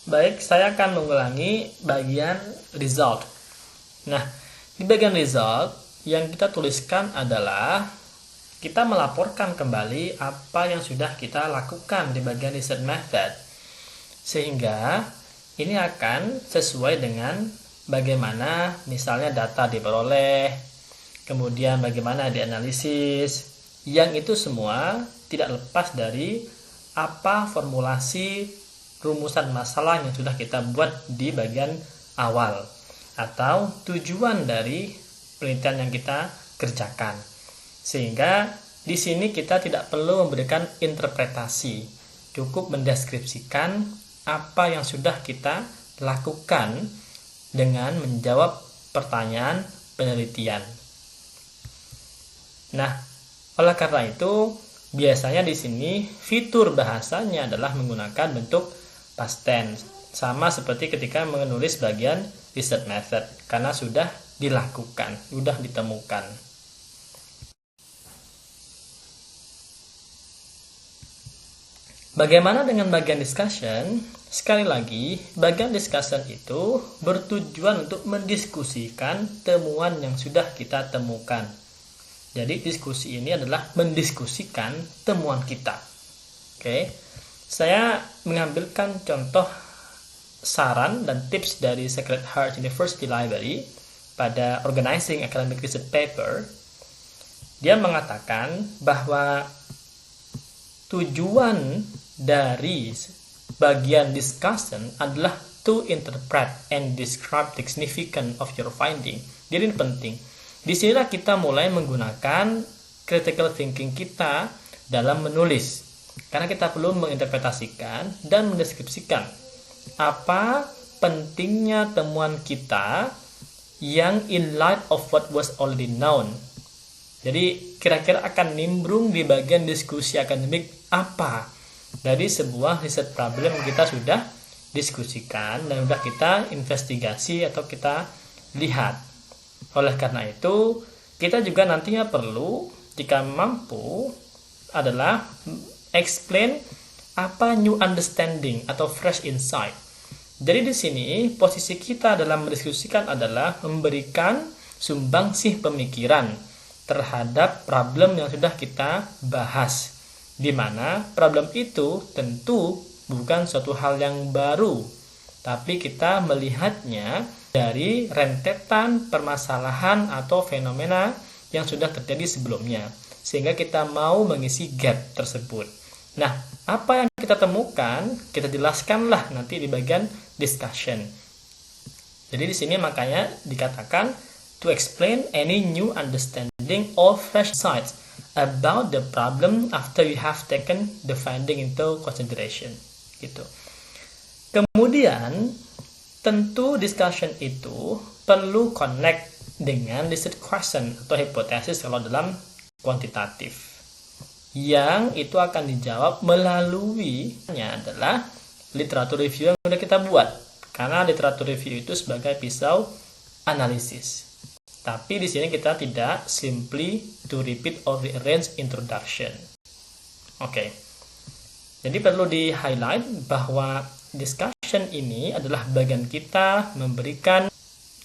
Baik, saya akan mengulangi bagian result. Nah, di bagian result yang kita tuliskan adalah kita melaporkan kembali apa yang sudah kita lakukan di bagian research method. Sehingga ini akan sesuai dengan bagaimana misalnya data diperoleh, kemudian bagaimana dianalisis, yang itu semua tidak lepas dari apa formulasi rumusan masalah yang sudah kita buat di bagian awal atau tujuan dari penelitian yang kita kerjakan. Sehingga di sini kita tidak perlu memberikan interpretasi, cukup mendeskripsikan apa yang sudah kita lakukan dengan menjawab pertanyaan penelitian. Nah, oleh karena itu biasanya di sini fitur bahasanya adalah menggunakan bentuk past tense, sama seperti ketika menulis bagian research method, karena sudah dilakukan, sudah ditemukan. Bagaimana dengan bagian discussion? Sekali lagi, bagian discussion itu bertujuan untuk mendiskusikan temuan yang sudah kita temukan. Jadi diskusi ini adalah mendiskusikan temuan kita. Oke. Saya mengambilkan contoh saran dan tips dari Sacred Heart University Library pada Organizing Academic Research Paper. Dia mengatakan bahwa tujuan dari bagian discussion adalah to interpret and describe the significance of your finding. Jadi ini penting. Disinilah kita mulai menggunakan critical thinking kita dalam menulis. Karena kita perlu menginterpretasikan dan mendeskripsikan apa pentingnya temuan kita yang in light of what was already known. Jadi kira-kira akan nimbrung di bagian diskusi akademik apa dari sebuah riset problem yang kita sudah diskusikan dan sudah kita investigasi atau kita lihat. Oleh karena itu, kita juga nantinya perlu, jika mampu, adalah explain apa new understanding atau fresh insight. Jadi di sini posisi kita dalam mendiskusikan adalah memberikan sumbangsih pemikiran terhadap problem yang sudah kita bahas, di mana problem itu tentu bukan suatu hal yang baru, tapi kita melihatnya dari rentetan permasalahan atau fenomena yang sudah terjadi sebelumnya, sehingga kita mau mengisi gap tersebut. Nah, apa yang kita temukan, kita jelaskanlah nanti di bagian discussion. Jadi di sini makanya dikatakan to explain any new understanding or fresh insights about the problem after you have taken the finding into consideration. Gitu. Kemudian, tentu discussion itu perlu connect dengan research question atau hipotesis kalau dalam kuantitatif. Yang itu akan dijawab melalui adalah literatur review yang sudah kita buat. Karena literatur review itu sebagai pisau analisis. Tapi di sini kita tidak simply to repeat or rearrange introduction. Oke. Jadi perlu di-highlight bahwa discussion ini adalah bagian kita memberikan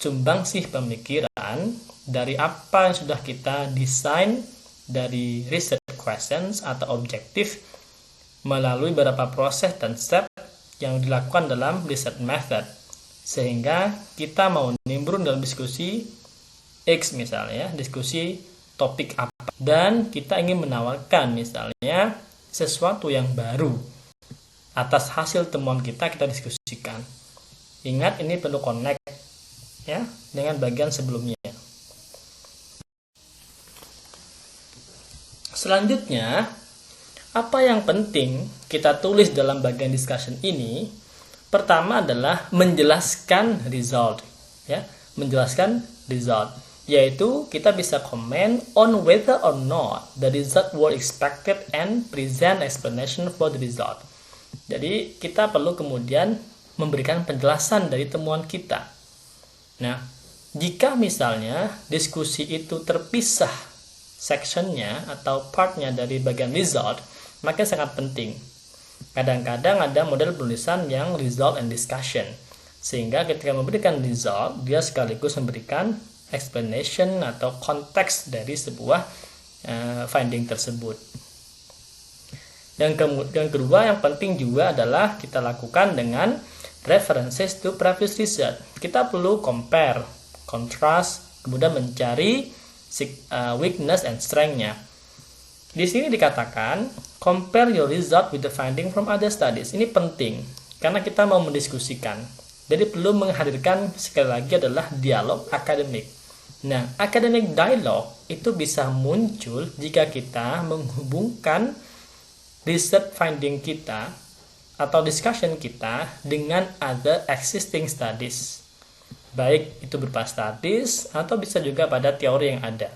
sumbangsih pemikiran dari apa yang sudah kita desain dari research questions atau objektif melalui beberapa proses dan step yang dilakukan dalam research method, sehingga kita mau nimbrung dalam diskusi X misalnya, diskusi topik apa, dan kita ingin menawarkan misalnya sesuatu yang baru atas hasil temuan kita diskusikan. Ingat, ini perlu connect ya dengan bagian sebelumnya. Selanjutnya, apa yang penting kita tulis dalam bagian discussion ini? Pertama adalah menjelaskan result, ya, menjelaskan result, yaitu kita bisa comment on whether or not the result were expected and present explanation for the result. Jadi kita perlu kemudian memberikan penjelasan dari temuan kita. Nah, jika misalnya diskusi itu terpisah sectionnya atau partnya dari bagian result, maka sangat penting Kadang-kadang ada model penulisan yang result and discussion. Sehingga ketika memberikan result, dia sekaligus memberikan explanation atau konteks dari sebuah finding tersebut. Yang kedua yang penting juga adalah kita lakukan dengan references to previous research. Kita perlu compare, contrast, kemudian mencari weakness and strength-nya. Di sini dikatakan compare your result with the finding from other studies. Ini penting karena kita mau mendiskusikan. Jadi perlu menghadirkan sekali lagi adalah dialog akademik. Nah, academic dialogue itu bisa muncul jika kita menghubungkan research finding kita atau discussion kita dengan other existing studies. Baik itu berupa studies atau bisa juga pada teori yang ada.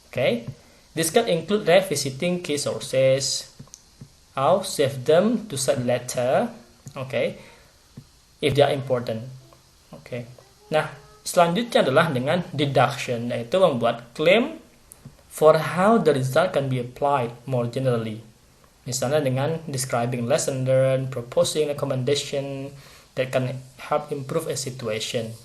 Okay? This can include revisiting key sources or save them to cite later. Okay? If they are important. Okay. Nah, selanjutnya adalah dengan deduction, yaitu membuat claim for how the result can be applied more generally. Misalnya dengan describing lesson learned, proposing recommendation that can help improve a situation.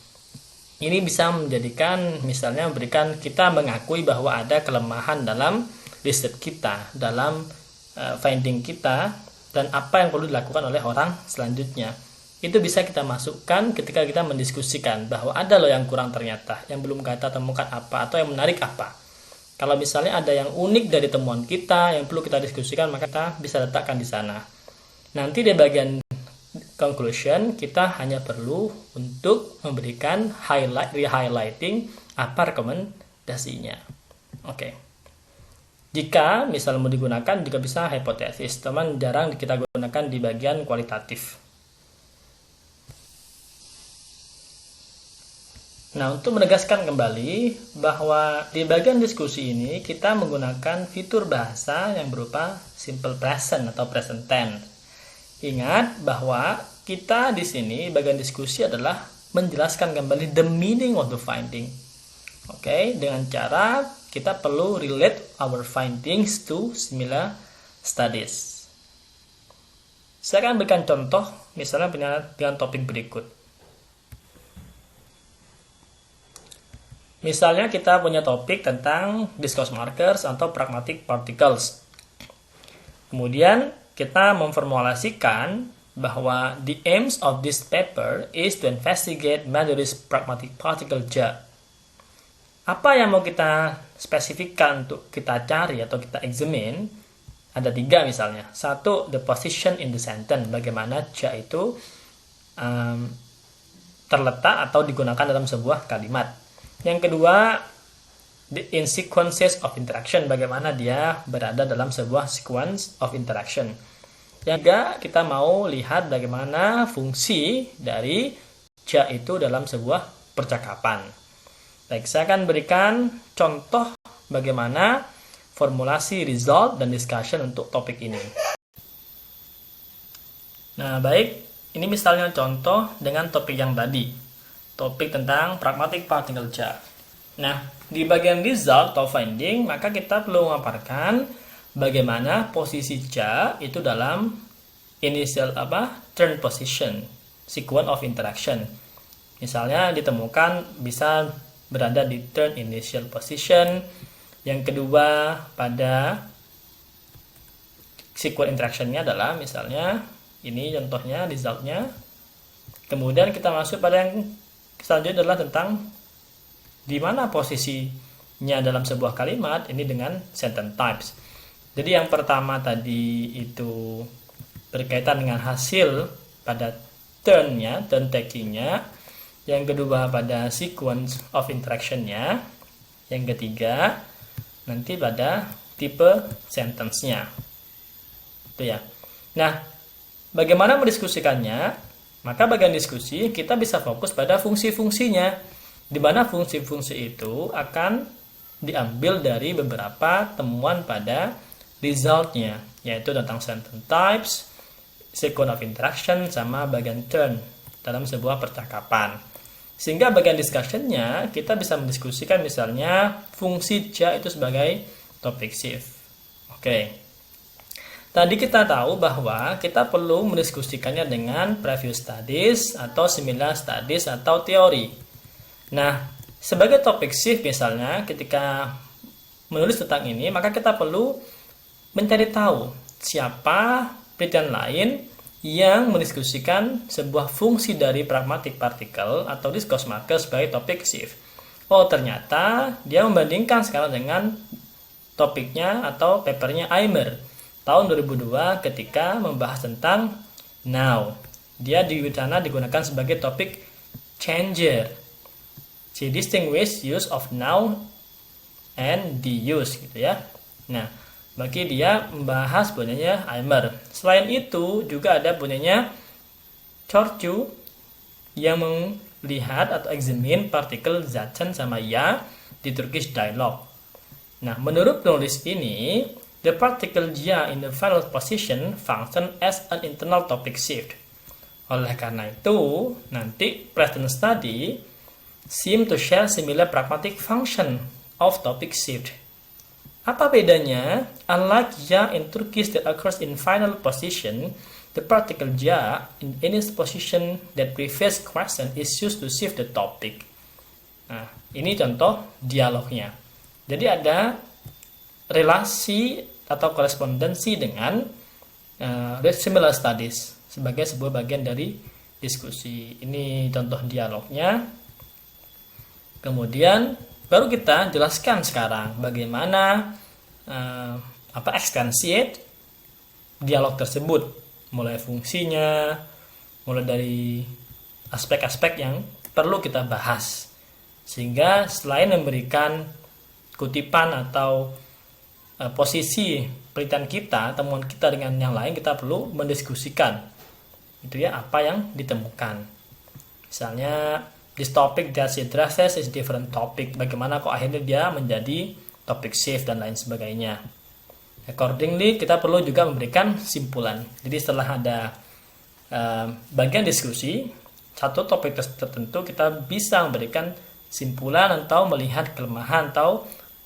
Ini bisa menjadikan, misalnya memberikan kita mengakui bahwa ada kelemahan dalam riset kita, dalam finding kita, dan apa yang perlu dilakukan oleh orang selanjutnya. Itu bisa kita masukkan ketika kita mendiskusikan bahwa ada loh yang kurang ternyata, yang belum kita temukan apa, atau yang menarik apa. Kalau misalnya ada yang unik dari temuan kita yang perlu kita diskusikan, maka kita bisa letakkan di sana. Nanti di bagian conclusion kita hanya perlu untuk memberikan highlighting apa rekomendasinya. Oke. Jika misalnya mau digunakan juga bisa hipotesis, teman jarang kita gunakan di bagian kualitatif. Nah, untuk menegaskan kembali bahwa di bagian diskusi ini kita menggunakan fitur bahasa yang berupa simple present atau present tense. Ingat bahwa kita di sini bagian diskusi adalah menjelaskan kembali the meaning of the finding. Oke, dengan cara kita perlu relate our findings to similar studies. Saya akan berikan contoh misalnya dengan topik berikut. Misalnya kita punya topik tentang discourse markers atau pragmatic particles. Kemudian kita memformulasikan bahwa the aims of this paper is to investigate Mallory's pragmatic particle J. Apa yang mau kita spesifikkan untuk kita cari atau kita examine? Ada 3 misalnya. 1, the position in the sentence. Bagaimana J itu terletak atau digunakan dalam sebuah kalimat. Yang kedua, the in sequences of interaction, bagaimana dia berada dalam sebuah sequence of interaction. Yang ketiga, kita mau lihat bagaimana fungsi dari ja itu dalam sebuah percakapan. Baik, saya akan berikan contoh bagaimana formulasi result dan discussion untuk topik ini. Nah, baik, ini misalnya contoh dengan topik yang tadi. Topik tentang pragmatic particle J. Nah, di bagian result atau finding, maka kita perlu memaparkan bagaimana posisi J itu dalam initial turn position, sequence of interaction. Misalnya ditemukan bisa berada di turn initial position. Yang kedua pada sequence interaction-nya adalah misalnya ini contohnya result-nya. Kemudian kita masuk pada yang selanjutnya adalah tentang di mana posisinya dalam sebuah kalimat ini dengan sentence types. Jadi yang pertama tadi itu berkaitan dengan hasil pada turn taking-nya. Yang kedua pada sequence of interaction-nya. Yang ketiga nanti pada tipe sentence-nya. Itu ya. Nah, bagaimana mendiskusikannya? Maka bagian diskusi kita bisa fokus pada fungsi-fungsinya, di mana fungsi-fungsi itu akan diambil dari beberapa temuan pada resultnya, yaitu tentang sentence types, sequence of interaction, sama bagian turn dalam sebuah percakapan. Sehingga bagian discussion-nya kita bisa mendiskusikan misalnya fungsi J itu sebagai topic shift. Oke. Tadi kita tahu bahwa kita perlu mendiskusikannya dengan previous studies atau similar studies atau teori. Nah, sebagai topik shift misalnya ketika menulis tentang ini, maka kita perlu mencari tahu siapa penelitian lain yang mendiskusikan sebuah fungsi dari pragmatic particle atau discourse marker sebagai topik shift. Oh, ternyata dia membandingkan sekarang dengan topiknya atau papernya Eimer tahun 2002 ketika membahas tentang now. Dia di sana digunakan sebagai topik changer. She distinguish use of now and the use gitu ya. Nah, bagi dia membahas punyanya Eimer. Selain itu juga ada punyanya Chorchu yang melihat atau examine partikel Zachen sama Ya di Turkish dialogue. Nah, menurut penulis ini, the particle Ja in the final position function as an internal topic shift. Oleh karena itu, nanti present study seem to share similar pragmatic function of topic shift. Apa bedanya? Unlike Ja in Turkish that occurs in final position, the particle Ja in any position that previous question is used to shift the topic. Nah, ini contoh dialognya. Jadi ada relasi atau korespondensi dengan similar studies sebagai sebuah bagian dari diskusi. Ini contoh dialognya. Kemudian baru kita jelaskan sekarang bagaimana extensiate dialog tersebut, mulai fungsinya, mulai dari aspek-aspek yang perlu kita bahas. Sehingga selain memberikan kutipan atau posisi penelitian kita, temuan kita dengan yang lain, kita perlu mendiskusikan itu ya, apa yang ditemukan. Misalnya this topic that she addresses is different topic, bagaimana kok akhirnya dia menjadi topic shift dan lain sebagainya. Accordingly, kita perlu juga memberikan simpulan. Jadi setelah ada bagian diskusi satu topik tertentu, kita bisa memberikan simpulan atau melihat kelemahan atau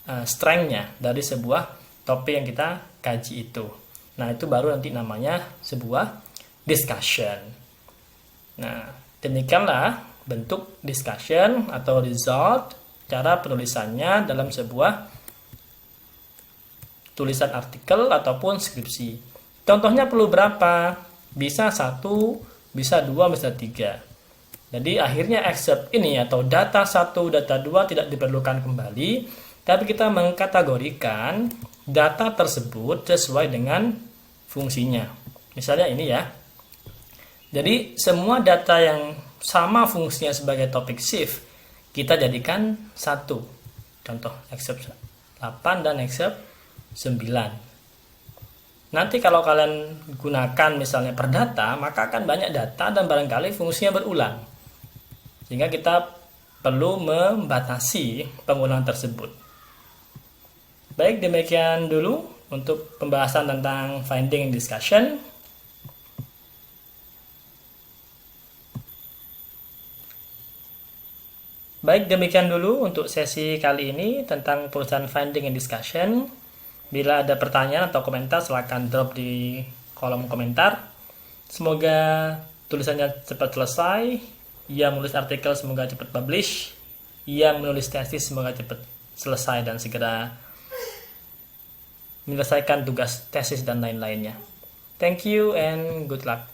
strength-nya dari sebuah topik yang kita kaji itu. Nah, itu baru nanti namanya sebuah discussion. Nah, demikianlah bentuk discussion atau result, cara penulisannya dalam sebuah tulisan artikel ataupun skripsi. Contohnya perlu berapa? Bisa 1, bisa 2, bisa 3. Jadi akhirnya excerpt ini atau data 1, data 2 tidak diperlukan kembali, tapi kita mengkategorikan data tersebut sesuai dengan fungsinya. Misalnya ini ya. Jadi semua data yang sama fungsinya sebagai topik shift kita jadikan satu. Contoh excerpt 8 dan excerpt 9. Nanti kalau kalian gunakan misalnya per data, maka akan banyak data dan barangkali fungsinya berulang. Sehingga kita perlu membatasi penggunaan tersebut. Baik, demikian dulu untuk pembahasan tentang finding and discussion. Baik, demikian dulu untuk sesi kali ini tentang perusahaan finding and discussion. Bila ada pertanyaan atau komentar, silakan drop di kolom komentar. Semoga tulisannya cepat selesai. Yang menulis artikel semoga cepat publish. Yang menulis tesis semoga cepat selesai dan segera menyelesaikan tugas tesis dan lain-lainnya. Thank you and good luck.